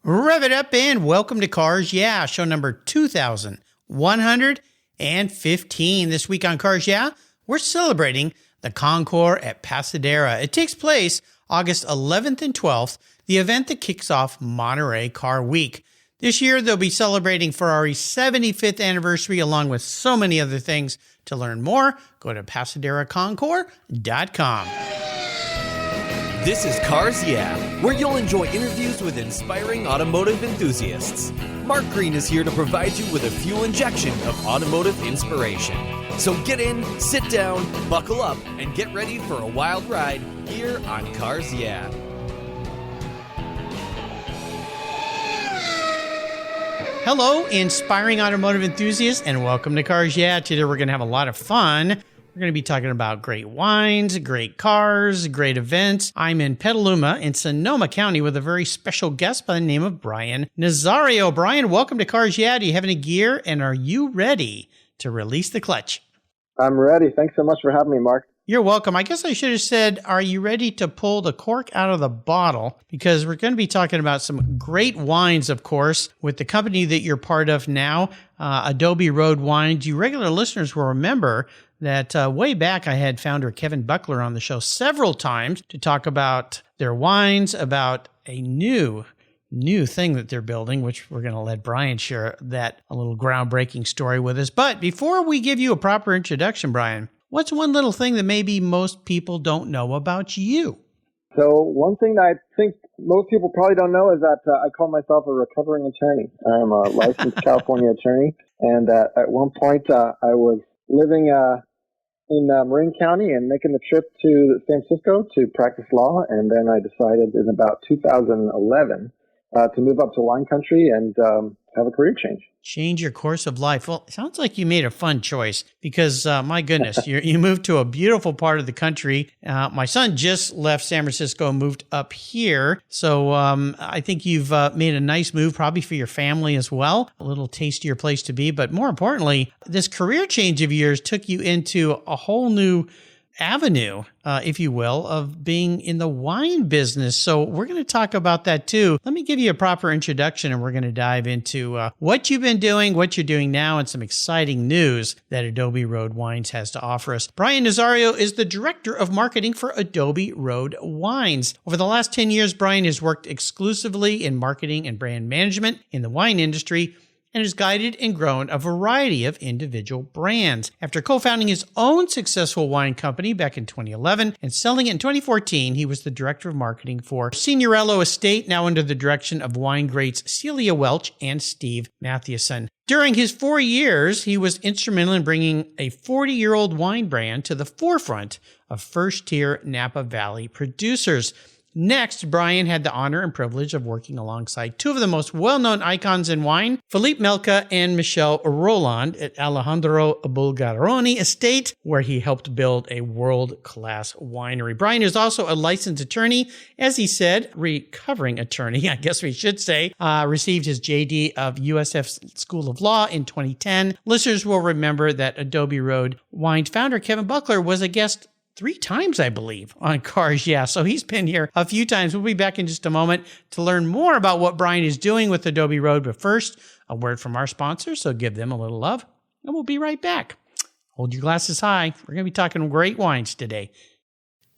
Rev it up and welcome to Cars Yeah, show number 2115. This week on Cars Yeah, we're celebrating the Concours at Pasadera. It takes place August 11th and 12th, the event that kicks off Monterey Car Week. This year, they'll be celebrating Ferrari's 75th anniversary along with so many other things. To learn more, go to PasaderaConcours.com. This is Cars Yeah, where you'll enjoy interviews with inspiring automotive enthusiasts. Mark Green is here to provide you with a fuel injection of automotive inspiration. So get in, sit down, buckle up, and get ready for a wild ride here on Cars Yeah. Hello, inspiring automotive enthusiasts, and welcome to Cars Yeah. Today we're going to have a lot of fun. We're going to be talking about great wines, great cars, great events. I'm in Petaluma in Sonoma County with a very special guest by the name of Bryan Nazario. Bryan, welcome to Cars Yeah. Do you have any gear, and are you ready to release the clutch? I'm ready. Thanks so much for having me, Mark. You're welcome. I guess I should have said, are you ready to pull the cork out of the bottle? Because we're going to be talking about some great wines, of course, with the company that you're part of now, Adobe Road Wines. You regular listeners will remember that way back I had founder Kevin Buckler on the show several times to talk about their wines, about a new thing that they're building, which we're going to let Bryan share that a little groundbreaking story with us. But before we give you a proper introduction, Bryan, what's one little thing that maybe most people don't know about you? So one thing that I think most people probably don't know is that I call myself a recovering attorney. I'm a licensed California attorney. And at one point, I was living in Marin County and making the trip to San Francisco to practice law. And then I decided in about 2011 to move up to wine country and have a career change. Change your course of life. Well, it sounds like you made a fun choice because, my goodness, you moved to a beautiful part of the country. My son just left San Francisco and moved up here. So I think you've made a nice move probably for your family as well. A little tastier place to be. But more importantly, this career change of yours took you into a whole new avenue, if you will, of being in the wine business. So we're going to talk about that too. Let me give you a proper introduction and we're going to dive into what you've been doing, what you're doing now, and some exciting news that Adobe Road Wines has to offer us. Bryan Nazario is the Director of Marketing for Adobe Road Wines. Over the last 10 years, Bryan has worked exclusively in marketing and brand management in the wine industry and has guided and grown a variety of individual brands. After co-founding his own successful wine company back in 2011 and selling it in 2014, he was the director of marketing for Signorello Estate, now under the direction of wine greats Celia Welch and Steve Mathieson. During his 4 years, he was instrumental in bringing a 40-year-old wine brand to the forefront of first-tier Napa Valley producers. Next, Bryan had the honor and privilege of working alongside two of the most well-known icons in wine, Philippe Melka and Michel Rolland at Alejandro Bulgaroni Estate, where he helped build a world-class winery. Bryan is also a licensed attorney, as he said, recovering attorney, I guess we should say, received his JD of USF School of Law in 2010. Listeners will remember that Adobe Road Wines founder Kevin Buckler was a guest 3 times, I believe, on Cars Yeah. So he's been here a few times. We'll be back in just a moment to learn more about what Bryan is doing with Adobe Road. But first, a word from our sponsors, so give them a little love, and we'll be right back. Hold your glasses high. We're going to be talking great wines today.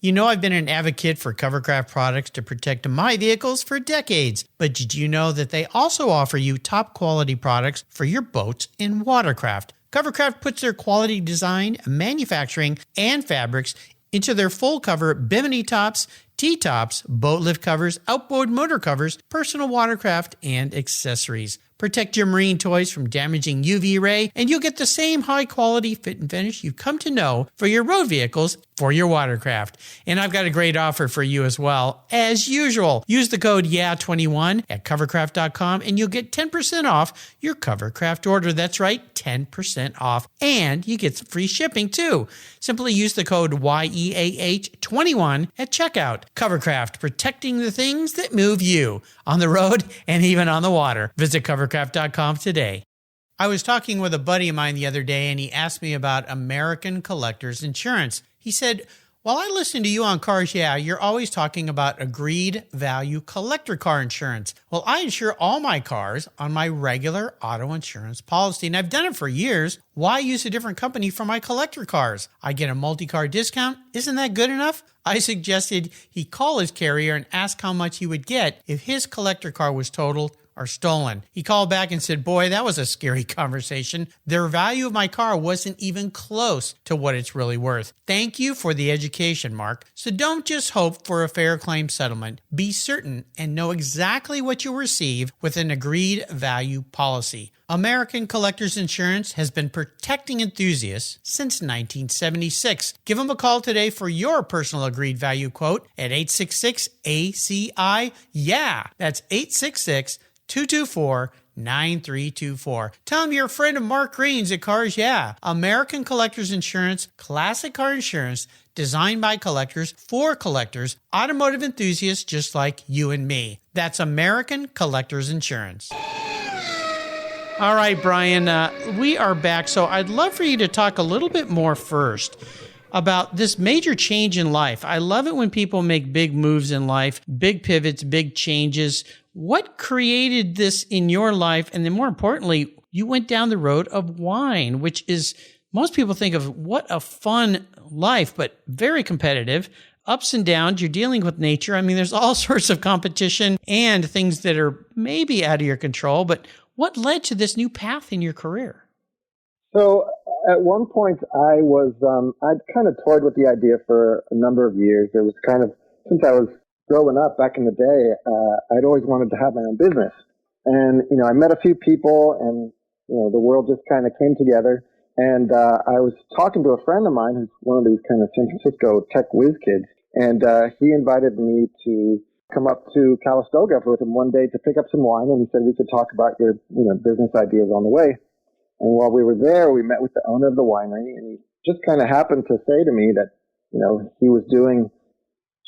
You know, I've been an advocate for Covercraft products to protect my vehicles for decades. But did you know that they also offer you top quality products for your boats and watercraft? Covercraft puts their quality design, manufacturing, and fabrics into their full cover bimini tops, T-tops, boat lift covers, outboard motor covers, personal watercraft, and accessories. Protect your marine toys from damaging UV ray, and you'll get the same high-quality fit and finish you've come to know for your road vehicles for your watercraft. And I've got a great offer for you as well. As usual, use the code YEAH21 at covercraft.com, and you'll get 10% off your Covercraft order. That's right, 10% off. And you get some free shipping, too. Simply use the code YEAH21 at checkout. Covercraft, protecting the things that move you on the road and even on the water. Visit covercraft.com today. I was talking with a buddy of mine the other day, and he asked me about American Collectors Insurance. He said, While I listen to you on Cars Yeah, you're always talking about agreed value collector car insurance. Well, I insure all my cars on my regular auto insurance policy, and I've done it for years. Why use a different company for my collector cars? I get a multi-car discount. Isn't that good enough? I suggested he call his carrier and ask how much he would get if his collector car was totaled or stolen. He called back and said, boy, that was a scary conversation. The value of my car wasn't even close to what it's really worth. Thank you for the education, Mark. So don't just hope for a fair claim settlement. Be certain and know exactly what you'll receive with an agreed value policy. American Collectors Insurance has been protecting enthusiasts since 1976. Give them a call today for your personal agreed value quote at 866-ACI-YEAH. That's 866-224-9324. Tell them you're a friend of Mark Green's at Cars Yeah. American Collectors Insurance, classic car insurance, designed by collectors for collectors, automotive enthusiasts just like you and me. That's American Collectors Insurance. All right, Bryan, we are back. So I'd love for you to talk a little bit more first about this major change in life. I love it when people make big moves in life, big pivots, big changes. What created this in your life? And then more importantly, you went down the road of wine, which is, most people think of what a fun life, but very competitive. Ups and downs, you're dealing with nature. I mean, there's all sorts of competition and things that are maybe out of your control, but what led to this new path in your career? So at one point I'd kind of toyed with the idea for a number of years. It was kind of, since I was growing up back in the day, I'd always wanted to have my own business. And, I met a few people and, the world just kind of came together. And I was talking to a friend of mine who's one of these kind of San Francisco tech whiz kids. And he invited me to come up to Calistoga with him one day to pick up some wine, and he said we could talk about your business ideas on the way. And while we were there, we met with the owner of the winery, and he just kind of happened to say to me that he was doing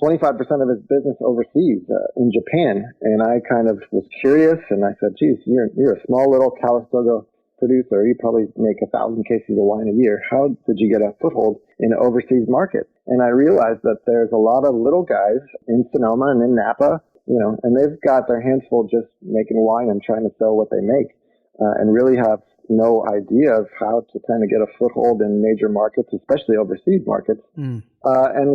25% of his business overseas in Japan. And I kind of was curious, and I said, geez, you're a small little Calistoga producer. You probably make 1,000 cases of wine a year. How did you get a foothold in an overseas market? And I realized that there's a lot of little guys in Sonoma and in Napa, and they've got their hands full just making wine and trying to sell what they make, and really have no idea of how to kind of get a foothold in major markets, especially overseas markets. And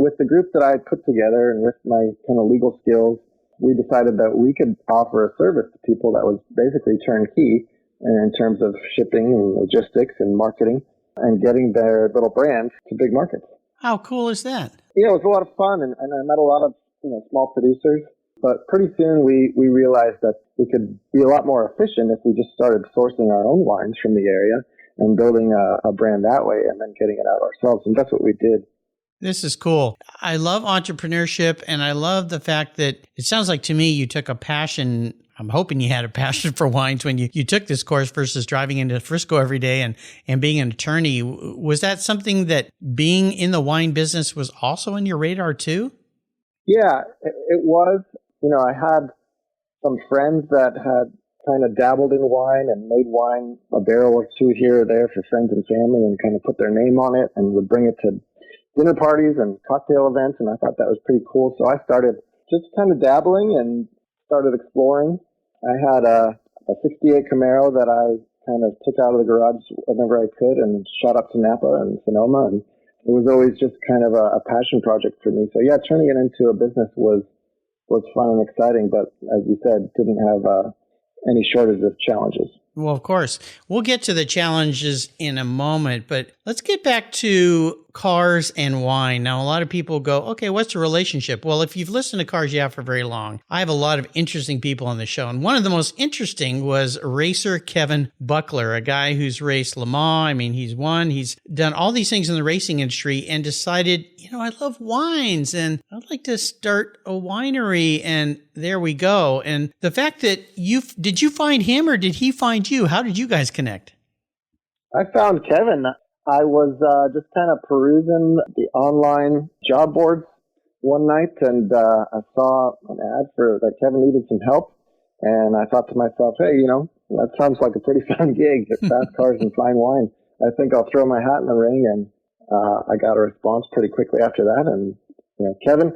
with the group that I put together and with my kind of legal skills, we decided that we could offer a service to people that was basically turnkey in terms of shipping and logistics and marketing and getting their little brands to big markets. How cool is that? It was a lot of fun, and I met a lot of small producers. But pretty soon we realized that we could be a lot more efficient if we just started sourcing our own wines from the area and building a brand that way and then getting it out ourselves. And that's what we did. This is cool. I love entrepreneurship, and I love the fact that it sounds like to me you took a passion. I'm hoping you had a passion for wines when you took this course versus driving into Frisco every day and being an attorney. Was that something that being in the wine business was also on your radar too? Yeah, it was. I had some friends that had kind of dabbled in wine and made wine a barrel or two here or there for friends and family and kind of put their name on it and would bring it to dinner parties and cocktail events. And I thought that was pretty cool. So I started just kind of dabbling and started exploring. I had a 68 Camaro that I kind of took out of the garage whenever I could and shot up to Napa and Sonoma. And it was always just kind of a passion project for me. So yeah, turning it into a business was fun and exciting, but as you said, didn't have any shortage of challenges. Well, of course. We'll get to the challenges in a moment, but let's get back to cars and wine. Now, a lot of people go, okay, what's the relationship? Well, if you've listened to Cars Yeah for very long, I have a lot of interesting people on the show. And one of the most interesting was racer Kevin Buckler, a guy who's raced Le Mans. I mean, he's done all these things in the racing industry and decided, I love wines and I'd like to start a winery. And there we go. And the fact that did you find him or did he find you? How did you guys connect? I found Kevin. I was just kind of perusing the online job boards one night, and I saw an ad that Kevin needed some help. And I thought to myself, hey, that sounds like a pretty fun gig. Fast cars and fine wine. I think I'll throw my hat in the ring. And I got a response pretty quickly after that, and Kevin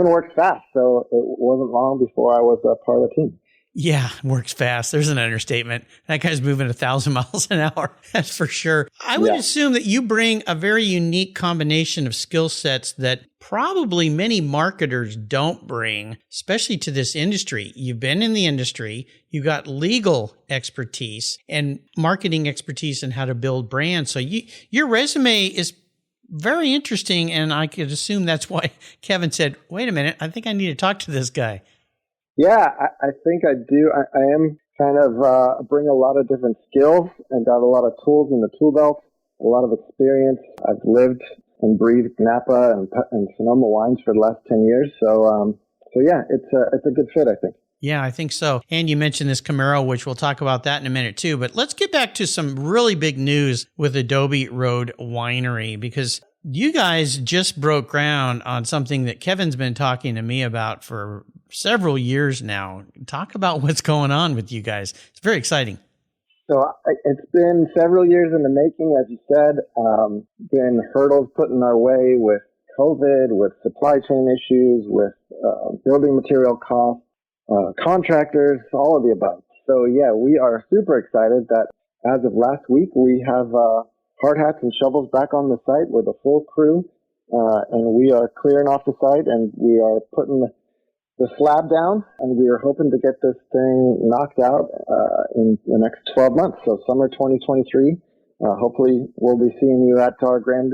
works fast, so it wasn't long before I was a part of the team. Yeah, works fast. There's an understatement. That guy's moving 1,000 miles an hour. That's for sure. I would assume that you bring a very unique combination of skill sets that probably many marketers don't bring, especially to this industry. You've been in the industry, you've got legal expertise and marketing expertise in how to build brands. So your resume is very interesting, and I could assume that's why Kevin said, wait a minute, I think I need to talk to this guy. Yeah, I think I do. I am kind of bring a lot of different skills and got a lot of tools in the tool belt, a lot of experience. I've lived and breathed Napa and Sonoma wines for the last 10 years. So yeah, it's a good fit, I think. Yeah, I think so. And you mentioned this Camaro, which we'll talk about that in a minute too. But let's get back to some really big news with Adobe Road Winery, because you guys just broke ground on something that Kevin's been talking to me about for several years now. Talk about what's going on with you guys. It's very exciting. So it's been several years in the making, as you said. Been hurdles put in our way with COVID, with supply chain issues, with building material costs, contractors, all of the above. So yeah, we are super excited that as of last week, we have hard hats and shovels back on the site with a full crew, and we are clearing off the site, and we are putting the slab down, and we are hoping to get this thing knocked out in the next 12 months. So summer 2023, hopefully we'll be seeing you at our grand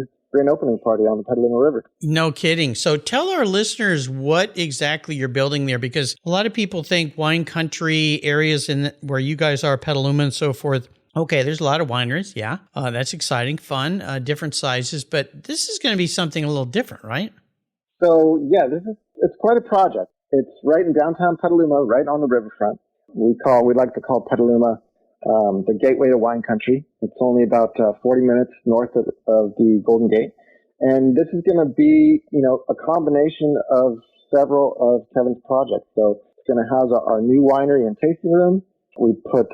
opening party on the Petaluma River. No kidding. So tell our listeners what exactly you're building there, because a lot of people think wine country areas where you guys are, Petaluma and so forth. Okay, there's a lot of wineries. Yeah, that's exciting, fun, different sizes. But this is going to be something a little different, right? So yeah, it's quite a project. It's right in downtown Petaluma, right on the riverfront. We like to call Petaluma the gateway to wine country. It's only about 40 minutes north of the Golden Gate. And this is going to be, a combination of several of Kevin's projects. So it's going to house our new winery and tasting room. We put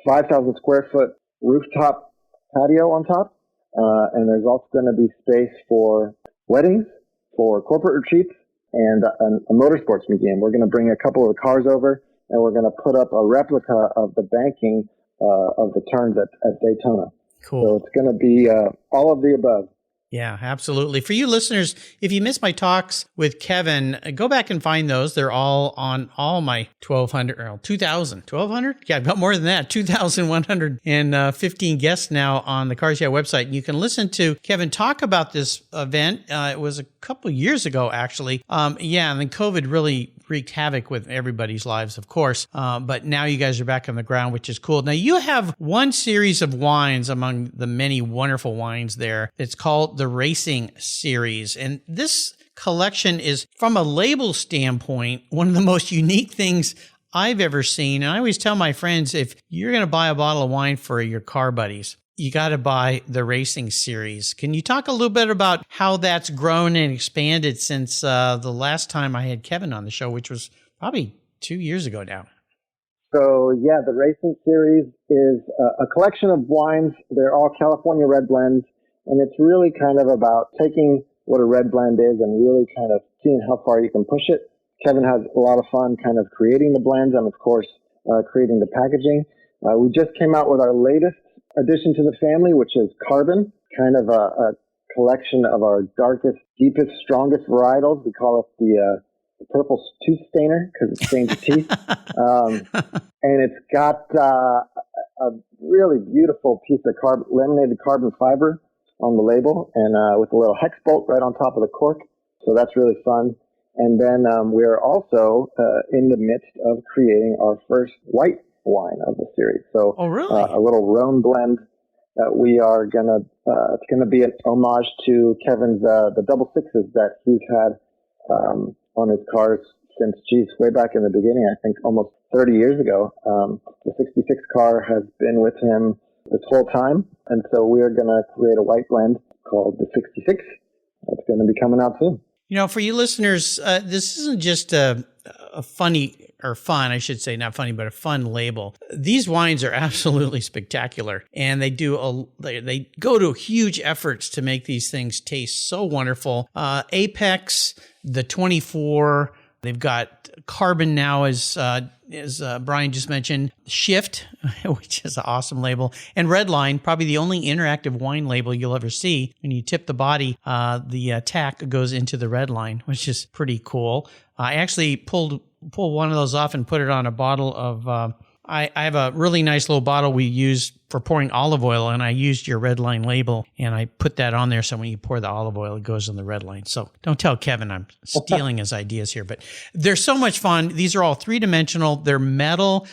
5,000 square foot rooftop patio on top. And there's also going to be space for weddings, for corporate retreats, and a motorsports museum. We're going to bring a couple of the cars over, and we're going to put up a replica of the banking of the turns at Daytona. Cool. So it's going to be all of the above. Yeah, absolutely. For you listeners, if you missed my talks with Kevin, go back and find those. They're all on all my 1,200? Yeah, I've got more than that. 2,115 guests now on the Cars Yeah website. You can listen to Kevin talk about this event. It was a couple of years ago, actually. And then COVID really wreaked havoc with everybody's lives, of course. But now you guys are back on the ground, which is cool. Now, you have one series of wines among the many wonderful wines there. It's called the Racing Series. And this collection is, from a label standpoint, one of the most unique things I've ever seen. And I always tell my friends, if you're going to buy a bottle of wine for your car buddies, you got to buy the Racing Series. Can you talk a little bit about how that's grown and expanded since the last time I had Kevin on the show, which was probably 2 years ago now? So, yeah, the Racing Series is a collection of wines. They're all California red blends, and it's really kind of about taking what a red blend is and really kind of seeing how far you can push it. Kevin has a lot of fun kind of creating the blends and, of course, creating the packaging. We just came out with our latest addition to the family, which is Carbon, kind of a collection of our darkest, deepest, strongest varietals. We call it the purple tooth stainer because it stains your teeth. And it's got a really beautiful piece of laminated carbon fiber on the label and with a little hex bolt right on top of the cork. So that's really fun. And then we're also in the midst of creating our first white wine of the series. So a little Rhone blend that we are gonna it's gonna be an homage to Kevin's the double sixes that he's had on his cars since way back in the beginning, I think almost 30 years ago. The 66 car has been with him this whole time, and so we are gonna create a white blend called the 66. It's gonna be coming out soon. For you listeners, this isn't just a funny or fun, I should say, not funny, but a fun label. These wines are absolutely spectacular, and they go to huge efforts to make these things taste so wonderful. Apex, the 24, they've got Carbon now, as Bryan just mentioned, Shift, which is an awesome label, and Redline, probably the only interactive wine label you'll ever see. When you tip the body, the tack goes into the Redline, which is pretty cool. I actually pulled one of those off and put it on a bottle of, I have a really nice little bottle we use for pouring olive oil, and I used your Redline label, and I put that on there so when you pour the olive oil, it goes in the Redline. So don't tell Kevin I'm stealing his ideas here, but they're so much fun. These are all three-dimensional. They're metal.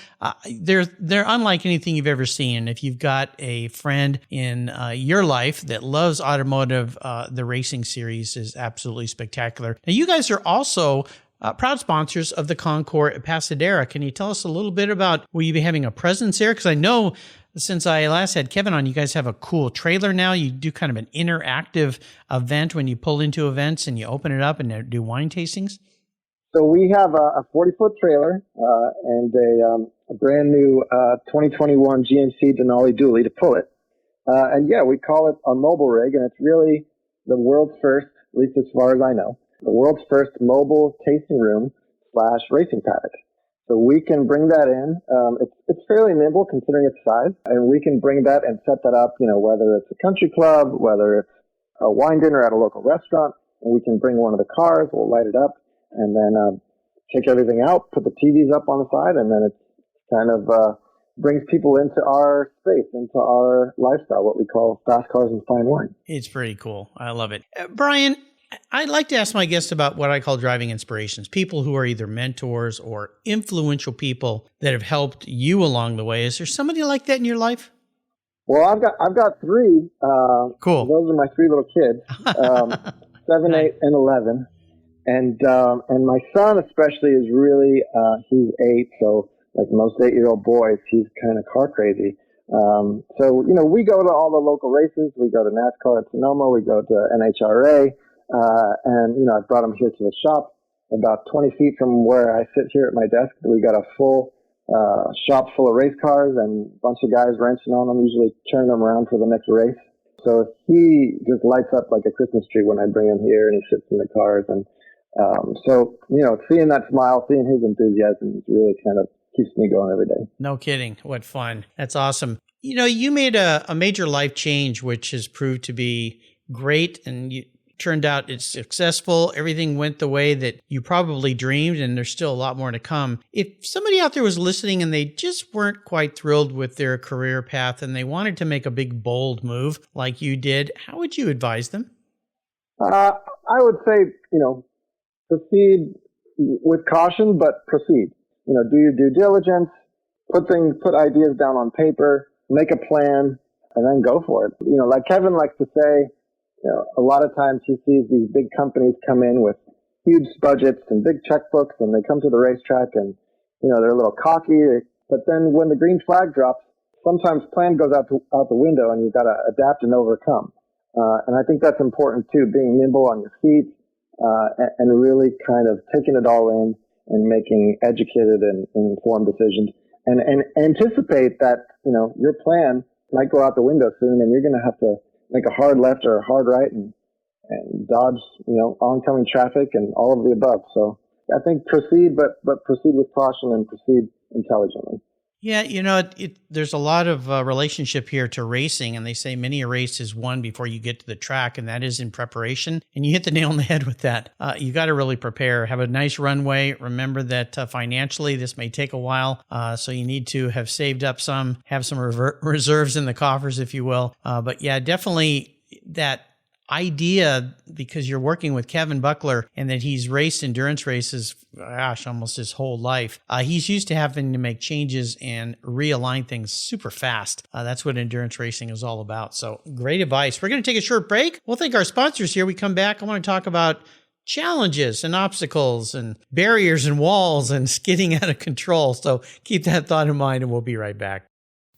They're unlike anything you've ever seen. If you've got a friend in your life that loves automotive, the racing series is absolutely spectacular. Now, you guys are also proud sponsors of the Concours at Pasadera. Can you tell us a little bit about, will you be having a presence there? Because I know since I last had Kevin on, you guys have a cool trailer now. You do kind of an interactive event when you pull into events and you open it up and do wine tastings. So we have a 40-foot trailer and a brand new 2021 GMC Denali Dually to pull it. And yeah, we call it a mobile rig, and it's really the world's first, at least as far as I know, the world's first mobile tasting room / racing paddock. So we can bring that in. It's fairly nimble considering its size, and we can bring that and set that up, whether it's a country club, whether it's a wine dinner at a local restaurant, and we can bring one of the cars, we'll light it up, and then take everything out, put the TVs up on the side, and then it's kind of brings people into our space, into our lifestyle, what we call fast cars and fine wine. It's pretty cool. I love it. Bryan, I'd like to ask my guests about what I call driving inspirations, people who are either mentors or influential people that have helped you along the way. Is there somebody like that in your life? Well, I've got three. Cool. Those are my three little kids, 7, 8, and 11. And my son especially is really, he's 8, so like most 8-year-old boys, he's kind of car crazy. So, we go to all the local races. We go to NASCAR at Sonoma. We go to NHRA. And I brought him here to the shop about 20 feet from where I sit here at my desk. We got a full shop full of race cars and a bunch of guys wrenching on them, usually turning them around for the next race. So he just lights up like a Christmas tree when I bring him here and he sits in the cars. And so, seeing that smile, seeing his enthusiasm really kind of keeps me going every day. No kidding. What fun. That's awesome. You made a major life change, which has proved to be great, and you turned out it's successful. Everything went the way that you probably dreamed, and there's still a lot more to come. If somebody out there was listening and they just weren't quite thrilled with their career path and they wanted to make a big, bold move like you did, how would you advise them? I would say, proceed with caution, but proceed. Do your due diligence, put ideas down on paper, make a plan, and then go for it. Like Kevin likes to say, a lot of times he sees these big companies come in with huge budgets and big checkbooks, and they come to the racetrack and, they're a little cocky. But then when the green flag drops, sometimes plan goes out the window, and you've got to adapt and overcome. And I think that's important too, being nimble on your feet, and really kind of taking it all in and making educated and informed decisions, and anticipate that, your plan might go out the window soon, and you're going to have to make a hard left or a hard right and dodge, oncoming traffic and all of the above. So I think proceed, but proceed with caution and proceed intelligently. Yeah, there's a lot of relationship here to racing, and they say many a race is won before you get to the track, and that is in preparation. And you hit the nail on the head with that. You got to really prepare, have a nice runway. Remember that financially this may take a while, so you need to have saved up some, have some reserves in the coffers, if you will. But yeah, definitely that idea, because you're working with Kevin Buckler and that he's raced endurance races, almost his whole life. He's used to having to make changes and realign things super fast. That's what endurance racing is all about. So great advice. We're going to take a short break. We'll thank our sponsors here. We come back. I want to talk about challenges and obstacles and barriers and walls and skidding out of control. So keep that thought in mind, and we'll be right back.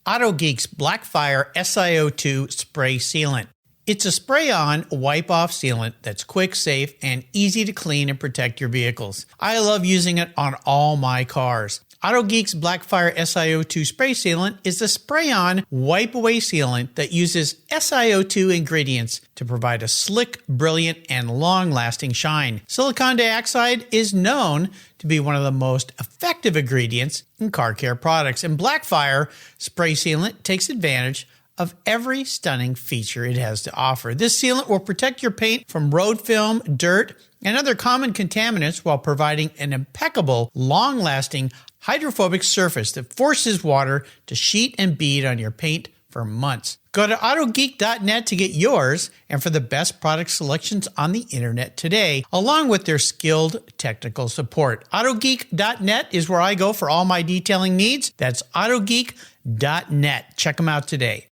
AutoGeek's Blackfire SiO2 spray sealant. It's a spray-on, wipe-off sealant that's quick, safe, and easy to clean and protect your vehicles. I love using it on all my cars. AutoGeek's Blackfire SiO2 spray sealant is a spray-on, wipe-away sealant that uses SiO2 ingredients to provide a slick, brilliant, and long-lasting shine. Silicon dioxide is known to be one of the most effective ingredients in car care products, and Blackfire spray sealant takes advantage of every stunning feature it has to offer. This sealant will protect your paint from road film, dirt, and other common contaminants while providing an impeccable, long-lasting, hydrophobic surface that forces water to sheet and bead on your paint for months. Go to autogeek.net to get yours and for the best product selections on the internet today, along with their skilled technical support. Autogeek.net is where I go for all my detailing needs. That's autogeek.net. Check them out today.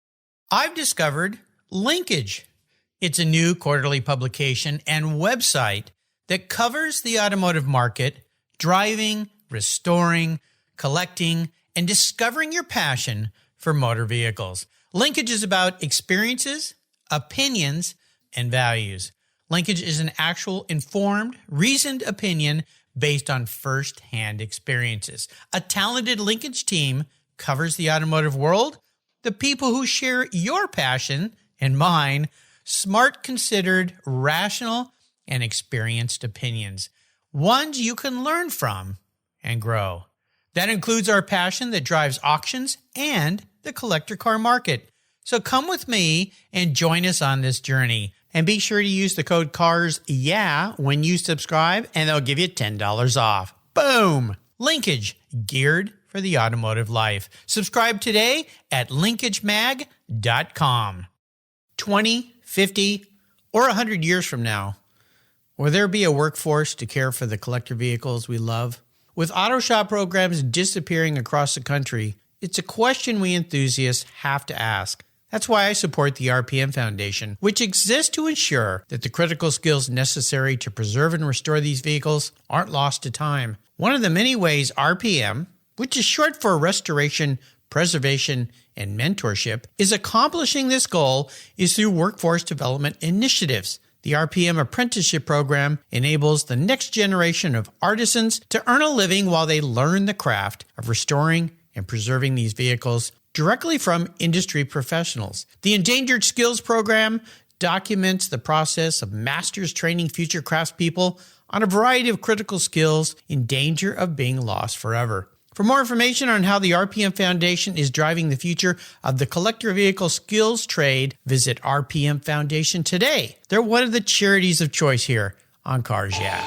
I've discovered Linkage. It's a new quarterly publication and website that covers the automotive market, driving, restoring, collecting, and discovering your passion for motor vehicles. Linkage is about experiences, opinions, and values. Linkage is an actual informed, reasoned opinion based on first-hand experiences. A talented Linkage team covers the automotive world, the people who share your passion and mine, smart, considered, rational, and experienced opinions, ones you can learn from and grow. That includes our passion that drives auctions and the collector car market. So come with me and join us on this journey. And be sure to use the code CARSYEAH when you subscribe, and they'll give you $10 off. Boom! Linkage, geared for the automotive life. Subscribe today at linkagemag.com. 20, 50, or 100 years from now, will there be a workforce to care for the collector vehicles we love? With auto shop programs disappearing across the country, it's a question we enthusiasts have to ask. That's why I support the RPM Foundation, which exists to ensure that the critical skills necessary to preserve and restore these vehicles aren't lost to time. One of the many ways RPM, which is short for Restoration, Preservation, and Mentorship, is accomplishing this goal is through workforce development initiatives. The RPM Apprenticeship Program enables the next generation of artisans to earn a living while they learn the craft of restoring and preserving these vehicles directly from industry professionals. The Endangered Skills Program documents the process of masters training future craftspeople on a variety of critical skills in danger of being lost forever. For more information on how the RPM Foundation is driving the future of the collector vehicle skills trade, visit RPM Foundation today. They're one of the charities of choice here on Cars Yeah!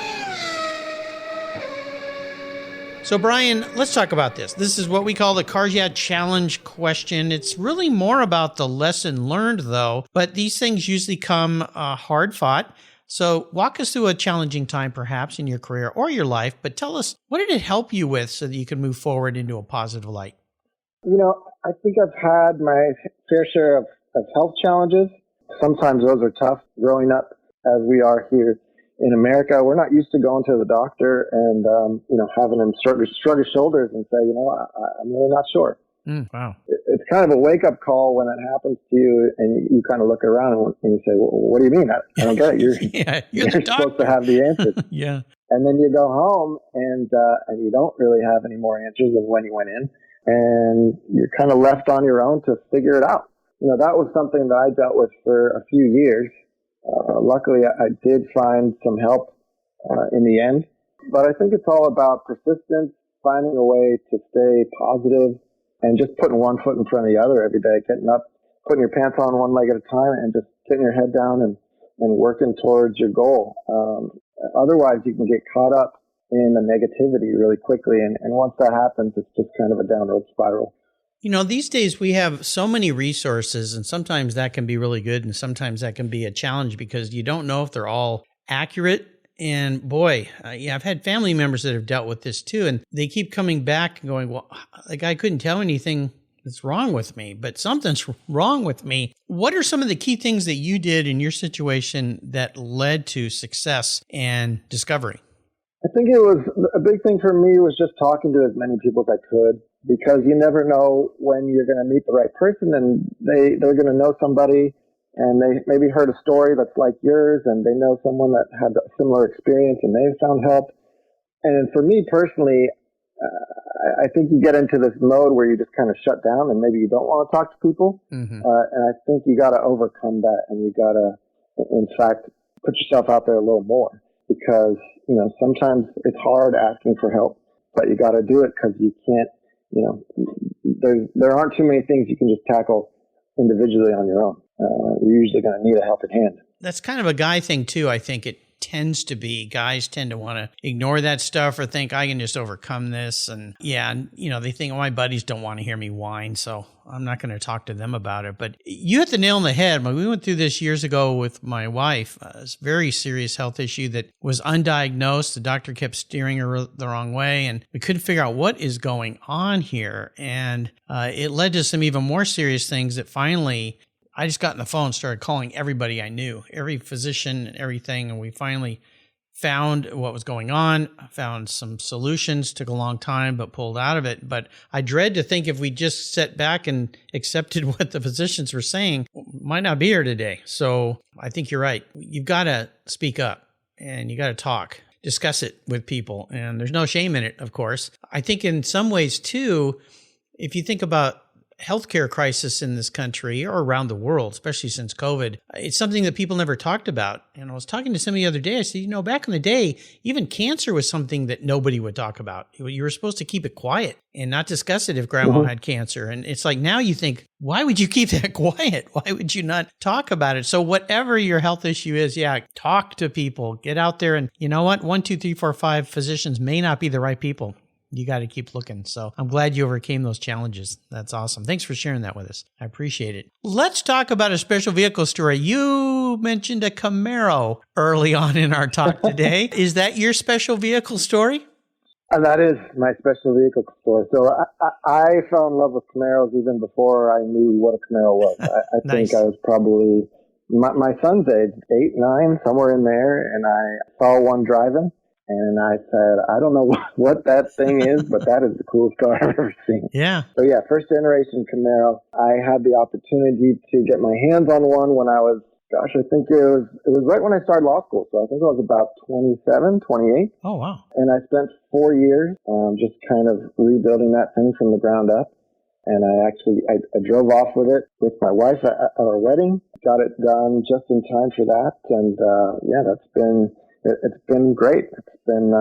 So Bryan, let's talk about this. This is what we call the Cars Yeah! Challenge question. It's really more about the lesson learned, though, but these things usually come hard fought. So walk us through a challenging time perhaps in your career or your life, but tell us, what did it help you with so that you can move forward into a positive light? You know, I think I've had my fair share of health challenges. Sometimes those are tough. Growing up as we are here in America, we're not used to going to the doctor and, having them shrug his shoulders and say, I'm really not sure. Wow. It's kind of a wake-up call when it happens to you, and you kind of look around and you say, well, what do you mean? I don't get it. You're supposed to have the answers. Yeah. And then you go home and you don't really have any more answers than when you went in, and you're kind of left on your own to figure it out. That was something that I dealt with for a few years. Luckily, I did find some help in the end. But I think it's all about persistence, finding a way to stay positive, and just putting one foot in front of the other every day, getting up, putting your pants on one leg at a time, and just getting your head down and working towards your goal. Otherwise, you can get caught up in the negativity really quickly. And once that happens, it's just kind of a downward spiral. These days we have so many resources, and sometimes that can be really good, and sometimes that can be a challenge because you don't know if they're all accurate. And boy, I've had family members that have dealt with this too, and they keep coming back and going, well, I couldn't tell anything that's wrong with me, but something's wrong with me. What are some of the key things that you did in your situation that led to success and discovery? I think it was a big thing for me was just talking to as many people as I could, because you never know when you're going to meet the right person, and they're going to know somebody and they maybe heard a story that's like yours, and they know someone that had a similar experience and they found help. And for me personally, I think you get into this mode where you just kind of shut down and maybe you don't want to talk to people. And I think you got to overcome that, and you got to, in fact, put yourself out there a little more, because, sometimes it's hard asking for help, but you got to do it because you can't, there aren't too many things you can just tackle individually on your own. You're usually going to need a helping hand. That's kind of a guy thing too. I think it tends to be. Guys tend to want to ignore that stuff or think I can just overcome this. And they think, my buddies don't want to hear me whine, so I'm not going to talk to them about it. But you hit the nail on the head. We went through this years ago with my wife, a very serious health issue that was undiagnosed. The doctor kept steering her the wrong way, and we couldn't figure out what is going on here. And it led to some even more serious things that finally I just got on the phone and started calling everybody I knew, every physician and everything, and we finally found what was going on, found some solutions, took a long time, but pulled out of it. But I dread to think if we just sat back and accepted what the physicians were saying, might not be here today. So I think you're right. You've got to speak up, and you got to talk, discuss it with people, and there's no shame in it, of course. I think in some ways, too, if you think about healthcare crisis in this country or around the world, especially since COVID, it's something that people never talked about. And I was talking to somebody the other day. I said, back in the day, even cancer was something that nobody would talk about. You were supposed to keep it quiet and not discuss it if grandma had cancer. And it's like now you think, why would you keep that quiet? Why would you not talk about it? So whatever your health issue is, talk to people, get out there. And you know what? 1, 2, 3, 4, 5 physicians may not be the right people. You got to keep looking. So I'm glad you overcame those challenges. That's awesome. Thanks for sharing that with us. I appreciate it. Let's talk about a special vehicle story. You mentioned a Camaro early on in our talk today. Is that your special vehicle story? That is my special vehicle story. So I fell in love with Camaros even before I knew what a Camaro was. I Nice. think I was probably my son's age, 8, 9, somewhere in there, and I saw one driving. And I said, I don't know what that thing is, but that is the coolest car I've ever seen. Yeah. So first generation Camaro. I had the opportunity to get my hands on one when I was, I think it was right when I started law school. So I think I was about 27, 28. Oh, wow. And I spent 4 years just kind of rebuilding that thing from the ground up. And I drove off with it with my wife at our wedding, got it done just in time for that. And it's been great. It's been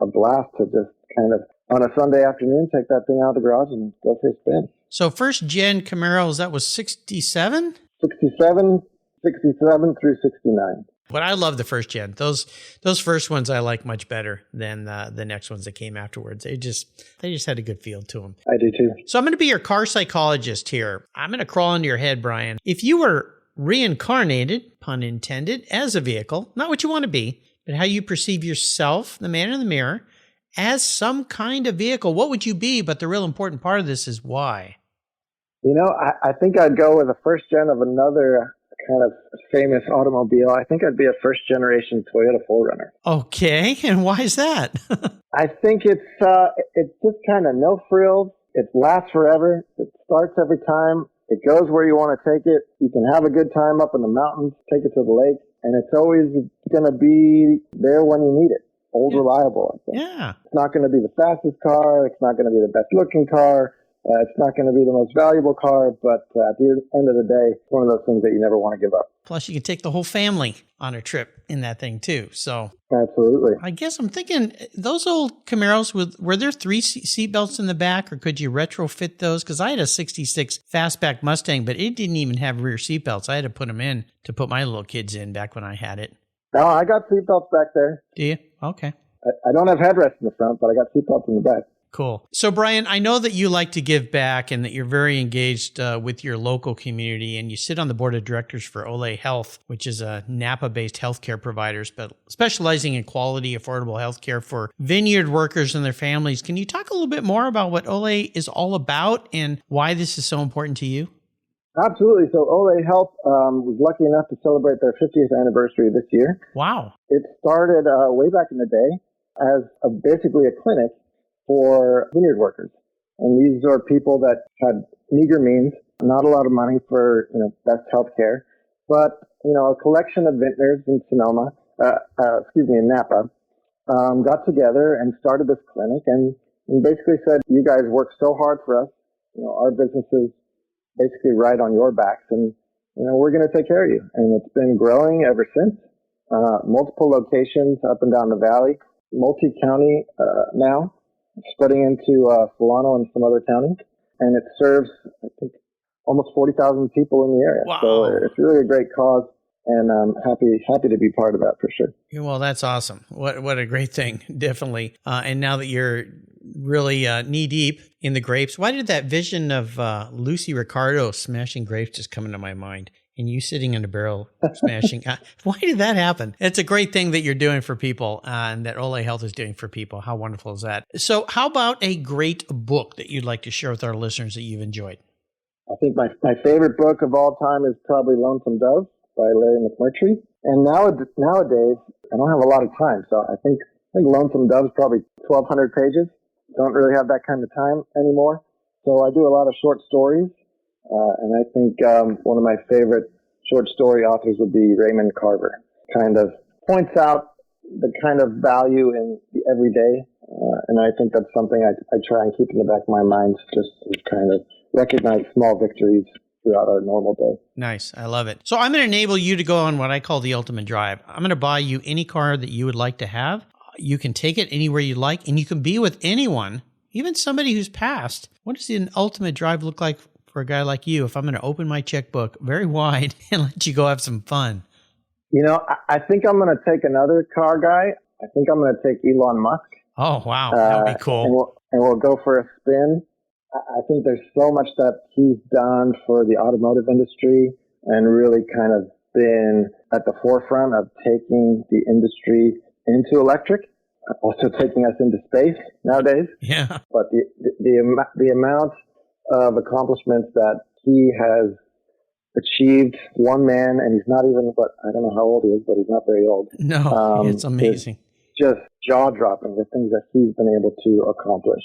a blast to just kind of, on a Sunday afternoon, take that thing out of the garage and go for a spin. So first gen Camaros, that was 67? 67 through 69. But I love the first gen. Those first ones I like much better than the next ones that came afterwards. They just had a good feel to them. I do too. So I'm going to be your car psychologist here. I'm going to crawl into your head, Bryan. If you were reincarnated, pun intended, as a vehicle, not what you want to be, but how you perceive yourself, the man in the mirror, as some kind of vehicle, what would you be? But the real important part of this is why. I think I'd go with a first gen of another kind of famous automobile. I think I'd be a first generation Toyota 4Runner. Okay, and why is that? I think it's just kind of no frills. It lasts forever. It starts every time. It goes where you want to take it. You can have a good time up in the mountains, take it to the lake, and it's always going to be there when you need it. Old, reliable, I think. Yeah. It's not going to be the fastest car. It's not going to be the best looking car. It's not going to be the most valuable car, but at the end of the day, it's one of those things that you never want to give up. Plus, you can take the whole family on a trip in that thing, too. So, absolutely. I guess I'm thinking, those old Camaros, were there 3 seat belts in the back, or could you retrofit those? Because I had a 66 fastback Mustang, but it didn't even have rear seat belts. I had to put them in to put my little kids in back when I had it. No, I got seat belts back there. Do you? Okay. I don't have headrests in the front, but I got seat belts in the back. Cool. So, Bryan, I know that you like to give back and that you're very engaged with your local community, and you sit on the board of directors for Olay Health, which is a Napa-based healthcare provider specializing in quality, affordable healthcare for vineyard workers and their families. Can you talk a little bit more about what Olay is all about and why this is so important to you? Absolutely. So Olay Health was lucky enough to celebrate their 50th anniversary this year. Wow. It started way back in the day as basically a clinic for vineyard workers. And these are people that had meager means, not a lot of money for best health care. but, a collection of vintners in Sonoma, in Napa, got together and started this clinic and basically said, you guys work so hard for us. Our business is basically right on your backs, and, we're going to take care of you. And it's been growing ever since. Multiple locations up and down the valley, multi-county now, spreading into Solano and some other counties. And it serves, I think, almost 40,000 people in the area. Wow. So it's really a great cause, and I'm happy to be part of that for sure. Well, that's awesome. What a great thing, definitely. And now that you're really knee deep in the grapes, why did that vision of Lucy Ricardo smashing grapes just come into my mind? And you sitting in a barrel smashing. Why did that happen? It's a great thing that you're doing for people and that Olay Health is doing for people. How wonderful is that? So how about a great book that you'd like to share with our listeners that you've enjoyed? I think my favorite book of all time is probably Lonesome Dove by Larry McMurtry. And nowadays, I don't have a lot of time. So I think Lonesome Dove is probably 1,200 pages. Don't really have that kind of time anymore. So I do a lot of short stories. And I think one of my favorite short story authors would be Raymond Carver. Kind of points out the kind of value in the everyday. And I think that's something I try and keep in the back of my mind, just to kind of recognize small victories throughout our normal day. Nice. I love it. So I'm going to enable you to go on what I call the ultimate drive. I'm going to buy you any car that you would like to have. You can take it anywhere you like, and you can be with anyone, even somebody who's passed. What does an ultimate drive look like for a guy like you if I'm going to open my checkbook very wide and let you go have some fun? I think I'm going to take another car guy. I think I'm going to take Elon Musk. Oh, wow. That would be cool. And we'll go for a spin. I think there's so much that he's done for the automotive industry and really kind of been at the forefront of taking the industry into electric, also taking us into space nowadays. Yeah. But the amount of accomplishments that he has achieved, one man, and he's not even, I don't know how old he is, but he's not very old. No, it's amazing. Just jaw-dropping, the things that he's been able to accomplish.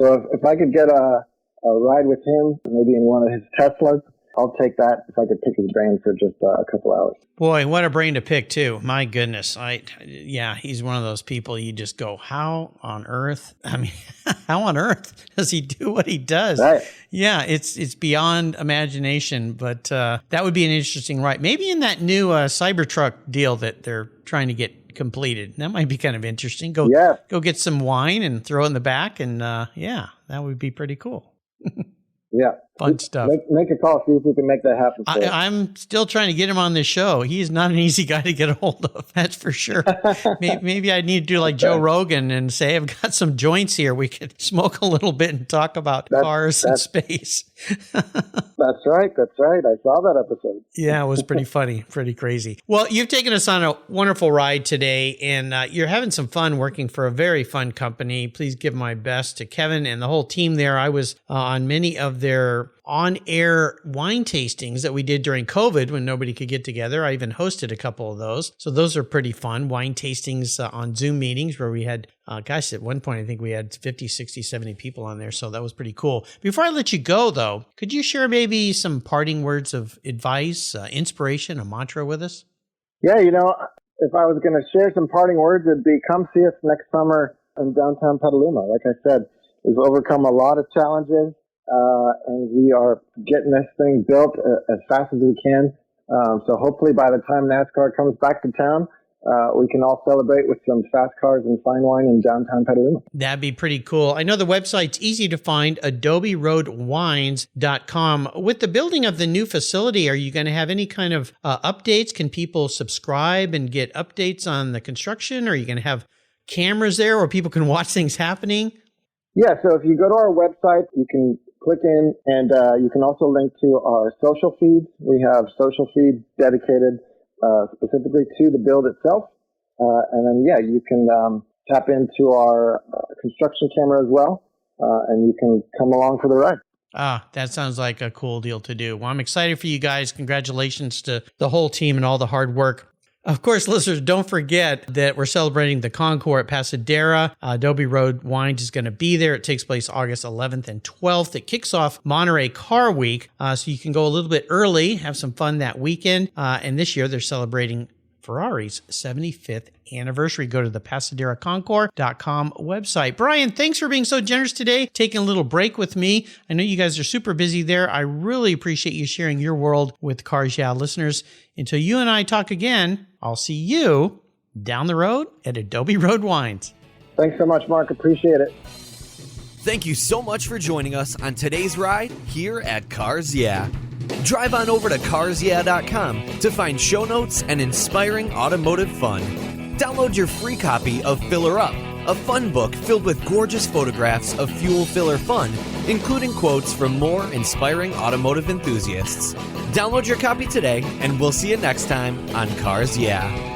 So if I could get a ride with him, maybe in one of his Teslas, I'll take that if I could pick his brain for just a couple hours. Boy, what a brain to pick, too. My goodness. He's one of those people you just go, how on earth? I mean, how on earth does he do what he does? Right. Yeah, it's beyond imagination, but that would be an interesting ride. Maybe in that new Cybertruck deal that they're trying to get completed. That might be kind of interesting. Go get some wine and throw it in the back, and that would be pretty cool. Yeah. Fun stuff. Make a call, see if we can make that happen. I'm still trying to get him on this show. He's not an easy guy to get a hold of. That's for sure. Maybe I need to do like Joe Rogan and say, I've got some joints here. We could smoke a little bit and talk about cars and space. That's right. I saw that episode. Yeah, it was pretty funny, pretty crazy. Well, you've taken us on a wonderful ride today, and you're having some fun working for a very fun company. Please give my best to Kevin and the whole team there. I was on many of their on-air wine tastings that we did during COVID when nobody could get together. I even hosted a couple of those. So those are pretty fun. Wine tastings on Zoom meetings where we had, at one point, I think we had 50, 60, 70 people on there. So that was pretty cool. Before I let you go, though, could you share maybe some parting words of advice, inspiration, a mantra with us? Yeah, if I was going to share some parting words, it'd be come see us next summer in downtown Petaluma. Like I said, we've overcome a lot of challenges. And we are getting this thing built as fast as we can. So hopefully by the time NASCAR comes back to town, we can all celebrate with some fast cars and fine wine in downtown Petaluma. That'd be pretty cool. I know the website's easy to find, adoberoadwines.com. With the building of the new facility, are you going to have any kind of updates? Can people subscribe and get updates on the construction? Are you going to have cameras there where people can watch things happening? Yeah, so if you go to our website, you can click in, and you can also link to our social feeds. We have social feeds dedicated specifically to the build itself. And then, you can tap into our construction camera as well, and you can come along for the ride. That sounds like a cool deal to do. Well, I'm excited for you guys. Congratulations to the whole team and all the hard work. Of course, listeners, don't forget that we're celebrating the Concours at Pasadera. Adobe Road Wines is going to be there. It takes place August 11th and 12th. It kicks off Monterey Car Week, so you can go a little bit early, have some fun that weekend. And this year, they're celebrating Ferrari's 75th anniversary. Go to the PasadeраConcours.com website. Bryan, thanks for being so generous today, taking a little break with me. I know you guys are super busy there. I really appreciate you sharing your world with Cars Yeah listeners. Until you and I talk again, I'll see you down the road at Adobe Road Wines. Thanks so much, Mark. Appreciate it. Thank you so much for joining us on today's ride here at Cars Yeah. Drive on over to carsyeah.com to find show notes and inspiring automotive fun. Download your free copy of Filler Up, a fun book filled with gorgeous photographs of fuel filler fun, including quotes from more inspiring automotive enthusiasts. Download your copy today, and we'll see you next time on Cars Yeah.